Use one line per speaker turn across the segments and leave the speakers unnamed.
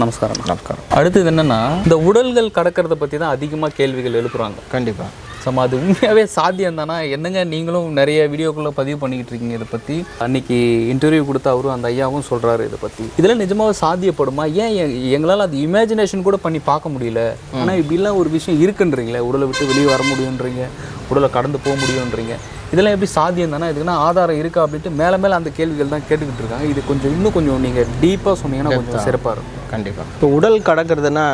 நமஸ்காரம். அடுத்தது என்னன்னா, இந்த உடல்கள் கடக்கிறத பற்றி தான் அதிகமாக கேள்விகள் எழுப்புறாங்க.
கண்டிப்பாக.
சம அது உண்மையாகவே சாத்தியம் தானா? என்னங்க நீங்களும் நிறைய வீடியோக்குள்ளே பதிவு பண்ணிக்கிட்டு இருக்கீங்க இதை பற்றி. அன்றைக்கி இன்டர்வியூ கொடுத்த அவரும் அந்த ஐயாவும் சொல்கிறாரு இதை பற்றி. இதெல்லாம் நிஜமாக சாத்தியப்படுமா? ஏன் எங்களால் அது இமேஜினேஷன் கூட பண்ணி பார்க்க முடியல. ஆனால் இப்படிலாம் ஒரு விஷயம் இருக்குன்றீங்களே, உடலை விட்டு வெளியே வர முடியுன்றீங்க, உடலை கடந்து போக முடியுன்றீங்க. இதெல்லாம் எப்படி சாத்தியம் தானே? இதுக்குன்னா ஆதாரம் இருக்கா அப்படின்ட்டு மேலே அந்த கேள்விகள் தான் கேட்டுக்கிட்டு இருக்காங்க. இது இன்னும் கொஞ்சம் நீங்கள் டீப்பாக சொன்னீங்கன்னா கொஞ்சம் சிறப்பாக இருக்கும்.
கண்டிப்பாக. இப்போ உடல் கடக்கிறதுனா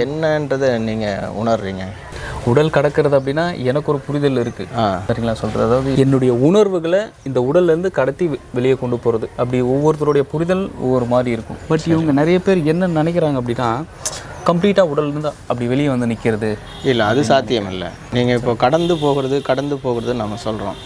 என்னன்றதை நீங்கள் உணர்றீங்க?
உடல் கடக்கிறது அப்படின்னா எனக்கு ஒரு புரிதல் இருக்குது, சரிங்களா சொல்கிறது. அதாவது என்னுடைய உணர்வுகளை இந்த உடல்லேருந்து கடத்தி வெளியே கொண்டு போகிறது. அப்படி ஒவ்வொருத்தருடைய புரிதல் ஒவ்வொரு மாதிரி இருக்கும். பட் இவங்க நிறைய பேர் என்ன நினைக்கிறாங்க அப்படின்னா, கம்ப்ளீட்டாக உடல்லேருந்து அப்படி வெளியே வந்து நிற்கிறது
இல்லை, அது சாத்தியம் இல்லை. நீங்கள் இப்போ கடந்து போகிறது நம்ம சொல்கிறோம்.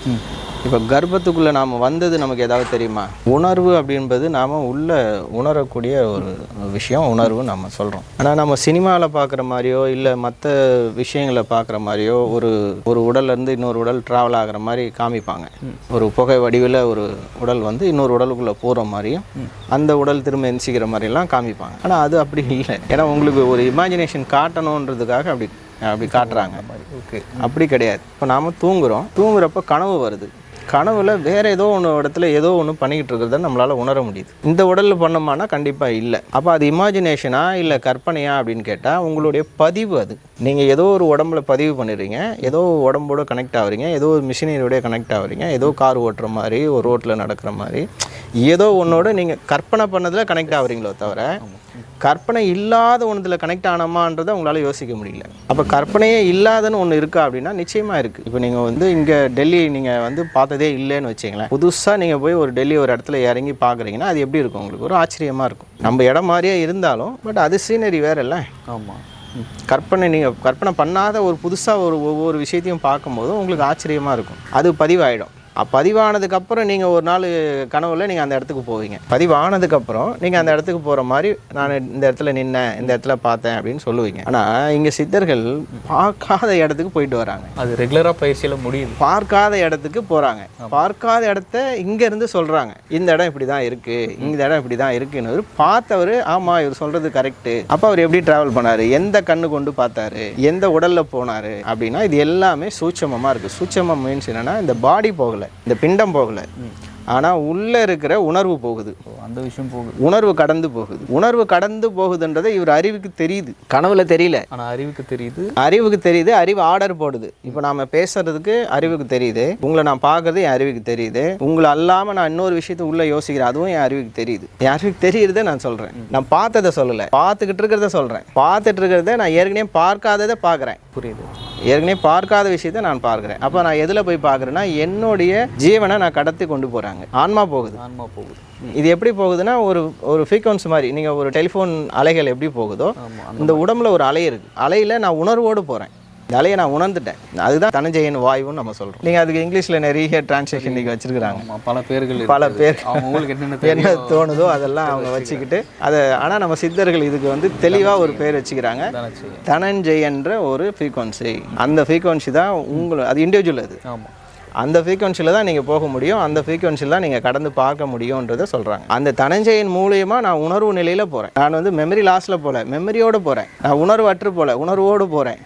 இப்போ கர்ப்பத்துக்குள்ளே நாம் வந்தது நமக்கு ஏதாவது தெரியுமா? உணர்வு அப்படின்பது நாம் உள்ளே உணரக்கூடிய ஒரு விஷயம், உணர்வு நம்ம சொல்கிறோம். ஆனால் நம்ம சினிமாவில் பார்க்குற மாதிரியோ இல்லை மற்ற விஷயங்களை பார்க்குற மாதிரியோ ஒரு உடல்லேருந்து இன்னொரு உடல் ட்ராவல் ஆகிற மாதிரி காமிப்பாங்க. ஒரு புகை வடிவில் ஒரு உடல் வந்து இன்னொரு உடலுக்குள்ளே போகிற மாதிரியும் அந்த உடல் திரும்ப எந்திரிக்கிற மாதிரிலாம் காமிப்பாங்க. ஆனால் அது அப்படி இல்லை. ஏன்னா உங்களுக்கு ஒரு இமேஜினேஷன் காட்டணுன்றதுக்காக அப்படி காட்டுறாங்க. ஓகே, அப்படி கிடையாது. இப்போ நாம் தூங்குறப்ப கனவு வருது. கனவுல வேறு ஏதோ இடத்துல ஏதோ ஒன்று பண்ணிக்கிட்டு இருக்கிறத நம்மளால் உணர முடியுது. இந்த உடலில் பண்ணோமானா கண்டிப்பாக இல்லை. அப்போ அது இமேஜினேஷனா இல்லை கற்பனையா அப்படின்னு கேட்டால் உங்களுடைய பதிவு. அது நீங்கள் ஏதோ ஒரு உடம்புல பதிவு பண்ணிடுறீங்க, ஏதோ உடம்போட கனெக்ட் ஆகுறீங்க, ஏதோ ஒரு மிஷினரியோட கனெக்ட் ஆகுறீங்க, ஏதோ கார் ஓட்டுற மாதிரி ஒரு ரோட்டில் நடக்கிற மாதிரி ஏதோ ஒன்றோட நீங்கள் கற்பனை பண்ணதில் கனெக்ட் ஆகுறீங்களோ தவிர கற்பனை இல்லாத ஒன்றுல கனெக்ட் ஆனோமான்றதை உங்களால் யோசிக்க முடியல. அப்போ கற்பனையே இல்லாதன்னு ஒன்று இருக்கா அப்படின்னா நிச்சயமாக இருக்குது. இப்போ நீங்கள் வந்து இங்கே டெல்லி நீங்கள் வந்து பார்த்ததே இல்லைன்னு வச்சிங்களேன். புதுசாக நீங்கள் போய் ஒரு டெல்லி ஒரு இடத்துல இறங்கி பார்க்குறீங்கன்னா அது எப்படி இருக்கும்? உங்களுக்கு ஒரு ஆச்சரியமாக இருக்கும். நம்ம இடம் மாதிரியே இருந்தாலும் பட் அது சீனரி வேறு இல்லை. ஆமாம், நீங்கள் கற்பனை பண்ணாத ஒரு புதுசாக ஒவ்வொரு விஷயத்தையும் பார்க்கும்போது உங்களுக்கு ஆச்சரியமாக இருக்கும். அது பதிவாயிடும். பதிவானதுக்கப்புறம் நீங்கள் ஒரு நாள் கனவுல நீங்கள் அந்த இடத்துக்கு போவீங்க. பதிவானதுக்கப்புறம் நீங்கள் அந்த இடத்துக்கு போகிற மாதிரி நான் இந்த இடத்துல நின்னேன், இந்த இடத்துல பார்த்தேன் அப்படின்னு சொல்லுவீங்க. ஆனால் இங்கே சித்தர்கள் பார்க்காத இடத்துக்கு போயிட்டு வராங்க.
அது ரெகுலராக பயிற்சியில் முடியுது.
பார்க்காத இடத்துக்கு போகிறாங்க. பார்க்காத இடத்த இங்கேருந்து சொல்கிறாங்க. இந்த இடம் இப்படி தான் இருக்குது, இந்த இடம் இப்படி தான் இருக்குன்னு பார்த்தவர் ஆமாம் இவர் சொல்கிறது கரெக்டு. அப்போ அவர் எப்படி ட்ராவல் பண்ணார், எந்த கண்ணு கொண்டு பார்த்தாரு, எந்த உடலில் போனார் அப்படின்னா இது எல்லாமே சூட்சமமாக இருக்குது. சூட்சமம் மீன்ஸ் என்னென்னா இந்த பாடி போகலை, இந்த பிண்டம் போகல, ஆனா உள்ள இருக்கிற உணர்வு போகுது.
அந்த விஷயம் போகுது,
உணர்வு கடந்து போகுதுன்றது இவர் அறிவுக்கு தெரியுது. கனவுல தெரியல,
ஆனா
அறிவுக்கு தெரியுது. அறிவு ஆர்டர் போடுது. இப்போ நாம பேசுறதுக்கு அறிவுக்கு தெரியுது. உங்களை நான் பார்க்கறது என் அறிவுக்கு தெரியுது. உங்களை அல்லாம நான் இன்னொரு விஷயத்தை உள்ள யோசிக்கிறேன், அதுவும் என் அறிவுக்கு தெரியுது. என் அறிவுக்கு தெரியுறத நான் சொல்றேன். நான் பார்த்ததை சொல்லலை, பார்த்துக்கிட்டு இருக்கிறத சொல்றேன். பார்த்துட்டு இருக்கிறத நான் ஏற்கனவே பார்க்காததை பார்க்குறேன்.
புரியுது?
ஏற்கனவே பார்க்காத விஷயத்தை நான் பார்க்குறேன். அப்போ நான் எதில் போய் பார்க்குறேன்னா என்னுடைய ஜீவனை நான் கடத்தி கொண்டு போகிறாங்க. ஆன்மா போகுது. இது எப்படி போகுதுன்னா ஒரு ஃப்ரீக்வன்சி மாதிரி. நீங்கள் ஒரு டெலிஃபோன் அலைகள் எப்படி போகுதோ இந்த உடம்புல ஒரு அலை இருக்குது. அலையில் நான் உணர்வோடு போகிறேன். இந்த அலையை நான் உணர்ந்துட்டேன். அதுதான் தனஞ்சயன் வாயுன்னு நம்ம சொல்கிறோம். நீங்கள் அதுக்கு இங்கிலீஷில் நிறைய டிரான்ஸ்லேஷன் நீங்கள் வச்சுருக்குறாங்க.
பல பேர்
அவங்களுக்கு என்ன தோணுதோ அதெல்லாம் அவங்க வச்சுக்கிட்டு அதை. ஆனால் நம்ம சித்தர்கள் இதுக்கு வந்து தெளிவாக ஒரு பேர் வச்சுக்கிறாங்க, தனஞ்சயன்ற ஒரு ஃப்ரீக்வன்சி. அந்த ஃப்ரீக்வன்சி தான் அது இண்டிவிஜுவல். அது அந்த ஃப்ரீக்வன்சியில் தான் நீங்கள் போக முடியும், அந்த ஃப்ரீக்வன்சியில் தான் நீங்கள் கடந்து பார்க்க முடியும்ன்றதை சொல்கிறாங்க. அந்த தனஞ்சயன் மூலியமாக நான் உணர்வு நிலையில் போகிறேன். நான் வந்து மெமரி லாஸில் போகல, மெமரியோடு போகிறேன். நான் உணர்வு அற்று போகல, உணர்வோடு போகிறேன்.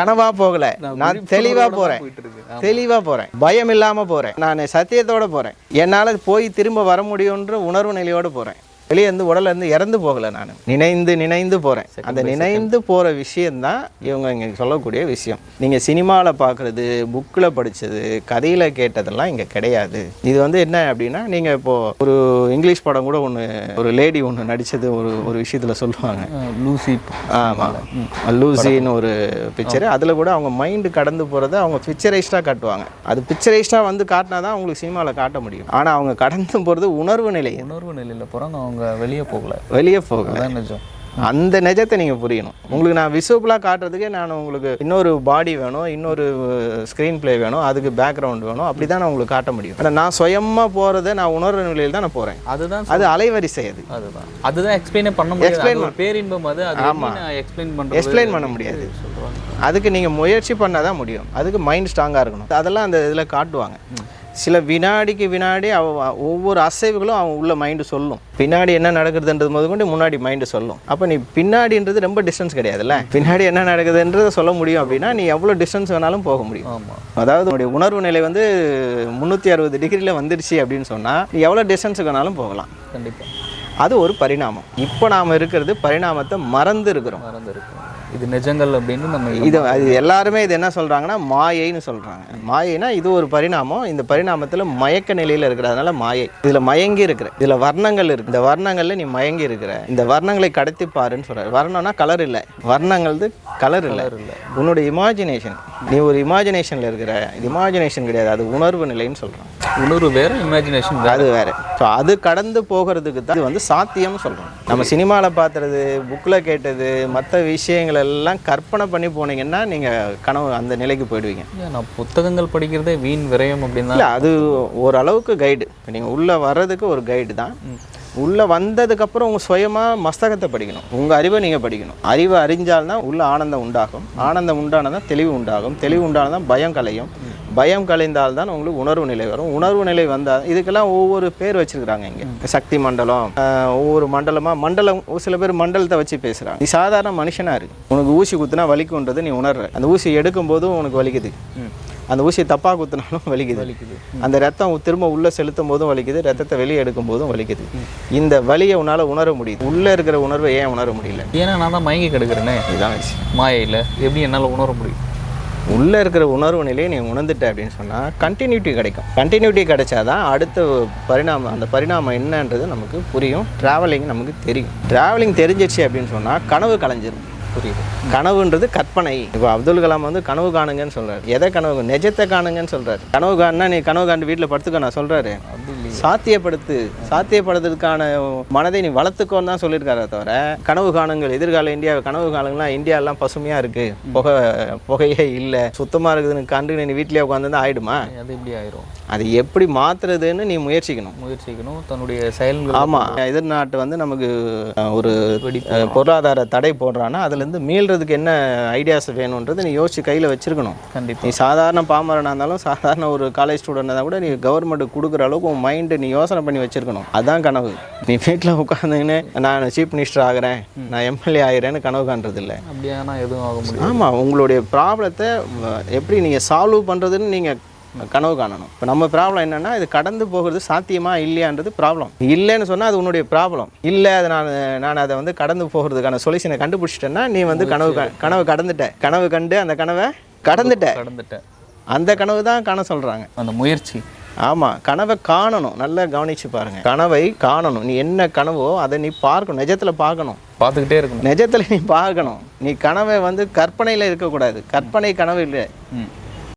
கனவா போகல, நான் தெளிவாக போகிறேன். பயம் இல்லாமல் போகிறேன். நான் சத்தியத்தோடு போகிறேன். என்னால் போய் திரும்ப வர முடியுன்ற உணர்வு நிலையோடு போகிறேன். வெளியே இருந்து உடல இருந்து இறந்து போகலை. நான் நினைந்து போகிறேன். அந்த நினைந்து போகிற விஷயந்தான் இவங்க இங்கே சொல்லக்கூடிய விஷயம். நீங்கள் சினிமாவில் பார்க்குறது, புக்கில் படித்தது, கதையில் கேட்டதெல்லாம் இங்கே கிடையாது. இது வந்து என்ன அப்படின்னா, நீங்கள் இப்போது ஒரு இங்கிலீஷ் படம் கூட ஒரு லேடி ஒன்று நடித்தது ஒரு விஷயத்தில் சொல்லுவாங்க,
லூசி.
ஆமாம், லூசின்னு ஒரு பிக்சரு. அதில் கூட அவங்க மைண்டு கடந்து போகிறத அவங்க பிக்சரைஸ்டாக காட்டுவாங்க. அது பிக்சரைஸ்டாக வந்து காட்டினா தான் உங்களுக்கு சினிமாவில் காட்ட முடியும். ஆனால் அவங்க கடந்து போகிறது உணர்வு நிலையில் போகிறாங்க. அவங்க வெளியே போகல. நிஜம். அந்த நிஜத்தை நீங்கள் புரியணும். உங்களுக்கு நான் விசுவலாக காட்டுறதுக்கே நான் உங்களுக்கு இன்னொரு பாடி வேணும், இன்னொரு ஸ்க்ரீன் பிளே வேணும், அதுக்கு பேக்ரவுண்ட் வேணும். அப்படி தான் நான் உங்களுக்கு காட்ட முடியும். ஆனால் நான் சுயமாக போகிறத நான் உணர்வு நிலையில் தான் நான் போகிறேன். அது அலைவரிசை.
அதுதான் எக்ஸ்பிளைன் பண்ண முடியாது. பேரின்பம் அது.
ஆமாம், எக்ஸ்பிளைன் பண்ண முடியாது. அதுக்கு நீங்கள் முயற்சி பண்ணால் தான் முடியும். அதுக்கு மைண்ட் ஸ்ட்ராங்காக இருக்கணும். அதெல்லாம் அந்த இதில் காட்டுவாங்க. சில வினாடிக்கு வினாடி ஒவ்வொரு அசைவுகளும் அவன் உள்ள மைண்டு சொல்லும். பின்னாடி என்ன நடக்குதுன்றது முதல் கொண்டு முன்னாடி மைண்டு சொல்லும். அப்போ நீ பின்னாடின்றது ரொம்ப டிஸ்டன்ஸ் கிடையாதுல்ல, பின்னாடி என்ன நடக்குதுன்றதை சொல்ல முடியும் அப்படின்னா நீ எவ்வளோ டிஸ்டன்ஸ் வேணாலும் போக முடியும்.
ஆமாம்.
அதாவது உன்னுடைய உணர்வு நிலை வந்து 360 டிகிரியில் வந்துடுச்சு அப்படின்னு சொன்னால் நீ எவ்வளோ டிஸ்டன்ஸுக்கு வேணாலும் போகலாம்.
கண்டிப்பாக.
அது ஒரு பரிணாமம். இப்போ நாம் இருக்கிறது பரிணாமத்தை மறந்து இருக்கிறோம்.
இது நிஜங்கள் அப்படின்னு நம்ம
அது எல்லாருமே இது என்ன சொல்கிறாங்கன்னா மாயைன்னு சொல்கிறாங்க. மாயைனா இது ஒரு பரிணாமம். இந்த பரிணாமத்தில் மயக்க நிலையில் இருக்கிறதுனால மாயை. இதில் மயங்கி இருக்கிற, இதில் வர்ணங்கள் இருக்குது. இந்த வர்ணங்களில் நீ மயங்கி இருக்கிற. இந்த வர்ணங்களை கடத்தி பாருன்னு சொல்கிறார். வர்ணம்னா கலர் இல்லை, வர்ணங்கள்து கலர் இல்லை. உன்னுடைய இமேஜினேஷன், நீ ஒரு இமேஜினேஷனில் இருக்கிற. இது இமேஜினேஷன் கிடையாது, அது உணர்வு நிலைன்னு சொல்கிறோம்.
உணர்வு வேறு, இமேஜினேஷன் வேறு.
அது வேறு. ஸோ அது கடந்து போகிறதுக்கு தான் இது வந்து சாத்தியம்னு சொல்கிறோம். நம்ம சினிமாவில் பார்த்துறது, புக்கில் கேட்டது, மற்ற விஷயங்கள் எல்லாம் கற்பனை பண்ணி போனீங்கன்னா நீங்கள் கனவு அந்த நிலைக்கு போயிடுவீங்க.
நான் புத்தகங்கள் படிக்கிறதே வீண் விரயம் அப்படின்னா
இல்லை, அது ஓரளவுக்கு கைடு. நீங்கள் உள்ளே வர்றதுக்கு ஒரு கைடு தான். உள்ளே வந்ததுக்கப்புறம் உங்கள் சுயமாக மஸ்தகத்தை படிக்கணும். உங்கள் அறிவை நீங்கள் படிக்கணும். அறிவை அறிஞ்சால்தான் உள்ள ஆனந்தம் உண்டாகும். ஆனந்தம் உண்டானதான் தெளிவு உண்டாகும். தெளிவு உண்டானதான் பயம் கலையும். பயம் கலைந்தால்தான் உங்களுக்கு உணர்வு நிலை வரும். உணர்வு நிலை வந்தால் இதுக்கெல்லாம் ஒவ்வொரு பேர் வச்சுருக்குறாங்க. இங்கே சக்தி மண்டலம், ஒவ்வொரு மண்டலம் சில பேர் மண்டலத்தை வச்சு பேசுகிறாங்க. நீ சாதாரண மனுஷனாக இருக்கு, உனக்கு ஊசி குத்துனா வலிக்குன்றது நீ உணர்ற. அந்த ஊசி எடுக்கும் போதும் உனக்கு வலிக்குது, அந்த ஊசியை தப்பாக குத்துனாலும் வலிக்குது, அந்த ரத்தம் திரும்ப உள்ளே செலுத்தும் போதும் வலிக்குது, ரத்தத்தை வெளியே எடுக்கும் போதும் வலிக்குது. இந்த வலியை உன்னால் உணர முடியுது. உள்ளே இருக்கிற உணர்வை ஏன் உணர முடியல?
ஏன்னா நான் தான் மயங்கி கிடக்குறேனே. இதுதான் மாயையில் எப்படி என்னால் உணர முடியும்?
உள்ளே இருக்கிற உணர்வு நிலையை நீ உணர்ந்துட்ட அப்படின்னு சொன்னால் கண்டினியூட்டி கிடைக்கும். கண்டினியூட்டி கிடைச்சாதான் அடுத்த பரிணாமம், அந்த பரிணாமம் என்னன்றது நமக்கு புரியும். ட்ராவலிங் நமக்கு தெரியும். ட்ராவலிங் தெரிஞ்சிடுச்சு அப்படின்னு சொன்னால் கனவு கலைஞ்சிரும். புரியுது? கனவுன்றது கற்பனை. இப்போ அப்துல் கலாம் வந்து கனவு காணுங்கன்னு சொல்கிறார். எதை கனவு? நிஜத்தை காணுங்கன்னு சொல்கிறார். கனவு காணுன்னா நீ கனவு காண்டு வீட்டில் படுத்துக்க நான் சொல்கிறாரு. சாத்தியப்படுத்துறதுக்கான மனதை நீ வளர்த்துக்கோன்னு தான் சொல்லியிருக்காரு. தவிர கனவு காணுங்கள், எதிர்கால இந்தியா கனவு காணுங்கள்லாம் இந்தியாலாம் பசுமையாக இருக்குது, புகையே இல்லை, சுத்தமாக இருக்குதுன்னு கண்டு நீ வீட்டிலே உட்காந்து ஆயிடுமா?
அது எப்படி ஆயிரும்?
அது எப்படி மாற்றுறதுன்னு நீ முயற்சிக்கணும்.
தன்னுடைய செயல்கள்.
ஆமாம். எதிர்நாட்டு வந்து நமக்கு ஒரு பொருளாதார தடை போடுறான்னா அதுலேருந்து மீள்றதுக்கு என்ன ஐடியாஸ் வேணுன்றது நீ யோசிச்சு கையில் வச்சுருக்கணும்.
கண்டிப்பாக.
நீ சாதாரண பாமரனாக இருந்தாலும், சாதாரண ஒரு காலேஜ் ஸ்டூடெண்டாக இருந்தால் கூட நீ கவர்மெண்ட் கொடுக்குற அளவுக்கு உன் மைண்டு நீ யோசனை பண்ணி வச்சுருக்கணும். அதுதான் கனவு. நீ வீட்டில் உட்காந்துன்னு நான் சீஃப் மினிஸ்டர் ஆகிறேன், நான் எம்எல்ஏ ஆகிறேன்னு கனவு காண்றது இல்லை.
அப்படியானா எதுவும் ஆக முடியும்.
ஆமாம். உங்களுடைய ப்ராப்ளத்தை எப்படி நீங்கள் சால்வ் பண்ணுறதுன்னு நீங்கள் கனவு காணணும். இப்போ நம்ம ப்ராப்ளம் என்னென்னா, இது கடந்து போகிறது சாத்தியமா இல்லையான்றது ப்ராப்ளம். இல்லைன்னு சொன்னால் அது உன்னுடைய ப்ராப்ளம். இல்லை, அது நான் அதை வந்து கடந்து போகிறதுக்கான சொல்யூஷனை கண்டுபிடிச்சிட்டேன்னா நீ வந்து கனவு கடந்துட்ட. கனவு கண்டு அந்த கனவை கடந்துட்ட. அந்த கனவு தான் காண சொல்கிறாங்க.
அந்த முயற்சி.
ஆமாம். கனவை காணணும். நல்லா கவனித்து பாருங்கள். கனவை காணணும். நீ என்ன கனவோ அதை நீ பார்க்கணும். நிஜத்தில் பார்க்கணும்.
பார்த்துக்கிட்டே இருக்கணும்.
நிஜத்தில் நீ பார்க்கணும். நீ கனவை வந்து கற்பனையில் இருக்கக்கூடாது. கற்பனை கனவு இல்லை.